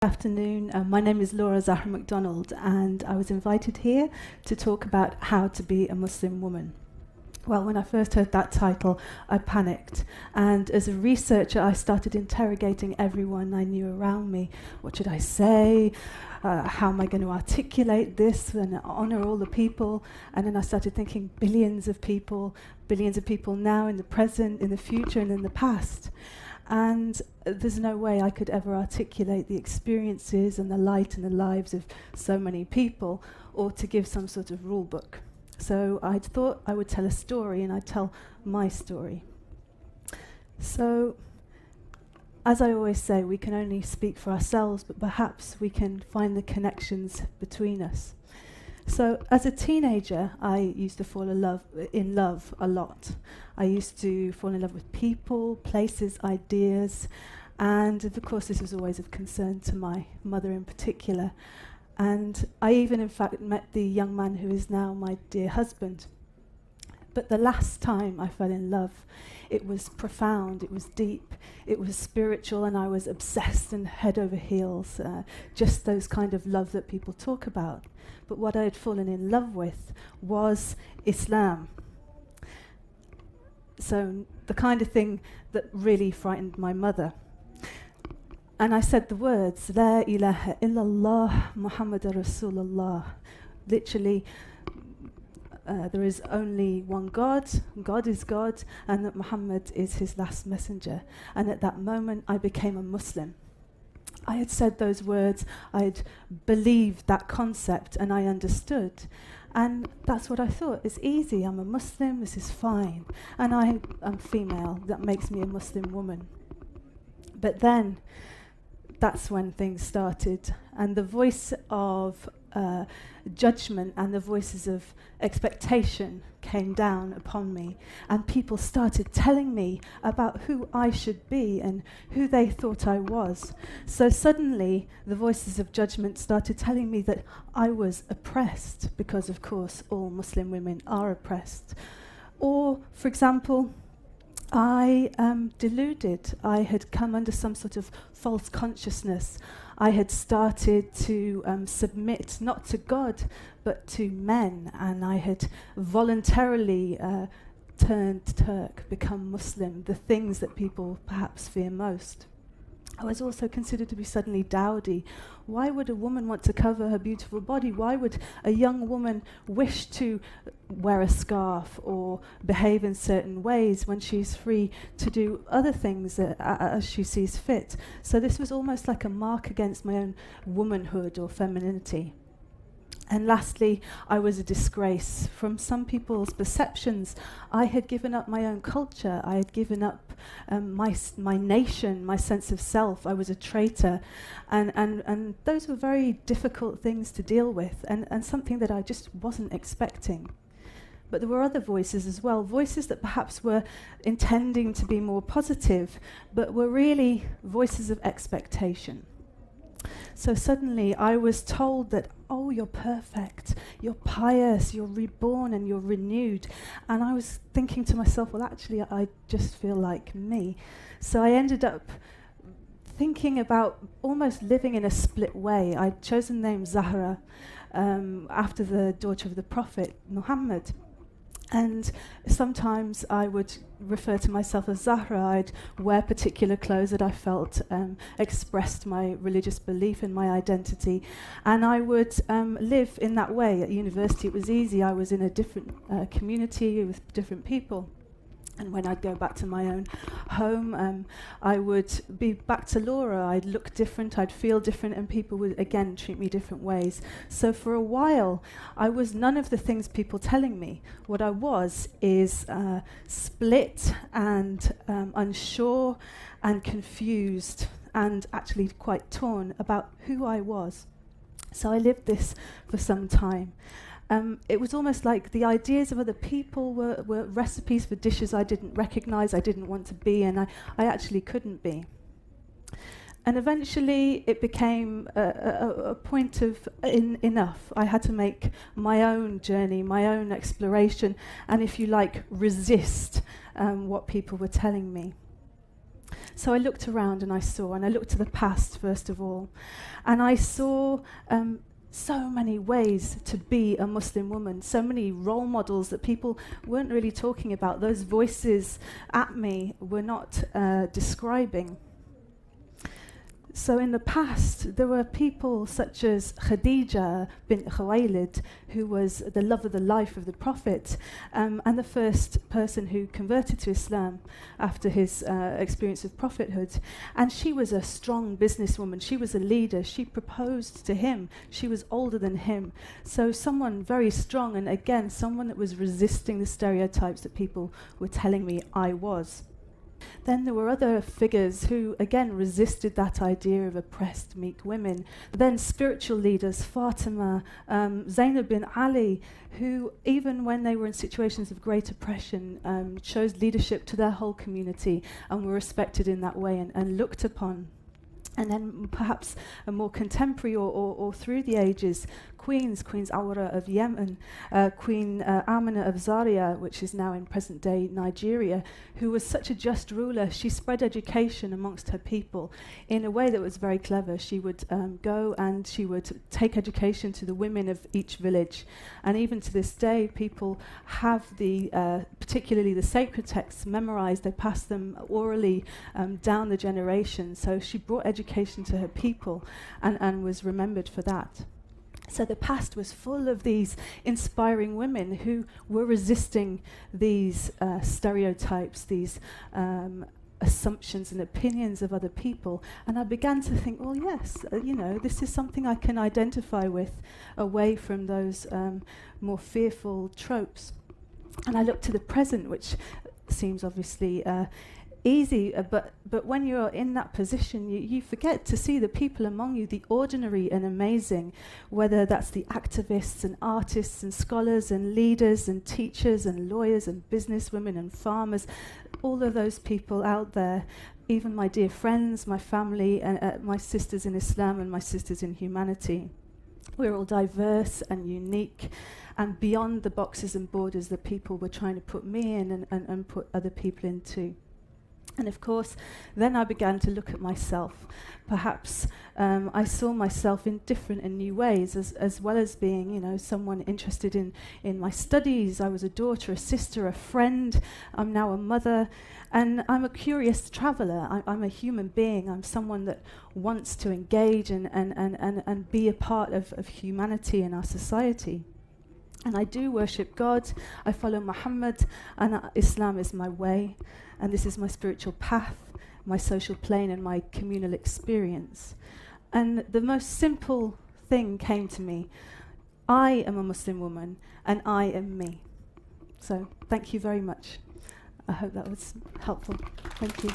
Good afternoon. My name is Lora McDonald, and I was invited here to talk about how to be a Muslim woman. Well, when I first heard that title, I panicked, and as a researcher, I started interrogating everyone I knew around me. What should I say? How am I going to articulate this and honor all the people? And then I started thinking billions of people now, in the present, in the future, and in the past. And there's no way I could ever articulate the experiences and the light and the lives of so many people, or to give some sort of rule book. So I thought I would tell a story, and I'd tell my story. So, as I always say, we can only speak for ourselves, but perhaps we can find the connections between us. So, as a teenager, I used to fall in love a lot. I used to fall in love with people, places, ideas, and of course this was always of concern to my mother in particular. And I even, in fact, met the young man who is now my dear husband. But the last time I fell in love, it was profound, it was deep, it was spiritual, and I was obsessed and head over heels, just those kind of love that people talk about. But what I had fallen in love with was Islam. So the kind of thing that really frightened my mother. And I said the words, La ilaha illallah Muhammad Rasulullah. Literally, there is only one God, God is God, and that Muhammad is his last messenger. And at that moment, I became a Muslim. I had said those words, I had believed that concept, and I understood. And that's what I thought. It's easy, I'm a Muslim, this is fine. And I'm female, that makes me a Muslim woman. But then, that's when things started. And the voice of judgment and the voices of expectation came down upon me, and people started telling me about who I should be and who they thought I was. So suddenly the voices of judgment started telling me that I was oppressed, because of course all Muslim women are oppressed. Or, for example, I deluded. I had come under some sort of false consciousness. I had started to submit not to God but to men, and I had voluntarily turned Turk, become Muslim, the things that people perhaps fear most. I was also considered to be suddenly dowdy. Why would a woman want to cover her beautiful body? Why would a young woman wish to wear a scarf or behave in certain ways when she's free to do other things as she sees fit? So this was almost like a mark against my own womanhood or femininity. And lastly, I was a disgrace. From some people's perceptions, I had given up my own culture. I had given up my nation, my sense of self. I was a traitor. And those were very difficult things to deal with, and something that I just wasn't expecting. But there were other voices as well, voices that perhaps were intending to be more positive, but were really voices of expectation. So suddenly I was told that, oh, you're perfect, you're pious, you're reborn and you're renewed. And I was thinking to myself, well, actually, I just feel like me. So I ended up thinking about almost living in a split way. I'd chosen the name Zahra after the daughter of the Prophet, Muhammad. And sometimes I would refer to myself as Zahra. I'd wear particular clothes that I felt expressed my religious belief and my identity. And I would live in that way. At university it was easy. I was in a different community with different people. And when I'd go back to my own home, I would be back to Lora. I'd look different, I'd feel different, and people would again treat me different ways. So for a while, I was none of the things people telling me. What I was is split and unsure and confused and actually quite torn about who I was. So I lived this for some time. It was almost like the ideas of other people were recipes for dishes I didn't recognize, I didn't want to be, and I actually couldn't be. And eventually it became a point of enough. I had to make my own journey, my own exploration, and if you like, resist what people were telling me. So I looked around and I looked to the past first of all, and I saw so many ways to be a Muslim woman, so many role models that people weren't really talking about. Those voices at me were not describing. So in the past, there were people such as Khadija bint Khuwaylid, who was the love of the life of the Prophet, and the first person who converted to Islam after his experience of prophethood. And she was a strong businesswoman. She was a leader. She proposed to him. She was older than him. So someone very strong, and again, someone that was resisting the stereotypes that people were telling me I was. Then there were other figures who, again, resisted that idea of oppressed, meek women. Then spiritual leaders, Fatima, Zainab bin Ali, who, even when they were in situations of great oppression, chose leadership to their whole community and were respected in that way and looked upon. And then perhaps a more contemporary or through the ages, Queen Awara of Yemen, Queen Amina of Zaria, which is now in present-day Nigeria, who was such a just ruler. She spread education amongst her people in a way that was very clever. She would go and she would take education to the women of each village. And even to this day, people have particularly the sacred texts memorized. They pass them orally down the generations. So she brought education to her people and was remembered for that. So the past was full of these inspiring women who were resisting these stereotypes, these assumptions and opinions of other people. And I began to think, well, yes, this is something I can identify with, away from those more fearful tropes. And I looked to the present, which seems obviously easy, but when you're in that position, you forget to see the people among you, the ordinary and amazing, whether that's the activists and artists and scholars and leaders and teachers and lawyers and businesswomen and farmers, all of those people out there, even my dear friends, my family, and my sisters in Islam and my sisters in humanity. We're all diverse and unique and beyond the boxes and borders that people were trying to put me in and put other people into. And of course, then I began to look at myself. Perhaps I saw myself in different and new ways, as well as being, someone interested in my studies. I was a daughter, a sister, a friend. I'm now a mother. And I'm a curious traveller. I'm a human being. I'm someone that wants to engage and be a part of humanity in our society. And I do worship God. I follow Muhammad, and Islam is my way. And this is my spiritual path, my social plane, and my communal experience. And the most simple thing came to me. I am a Muslim woman, and I am me. So thank you very much. I hope that was helpful. Thank you.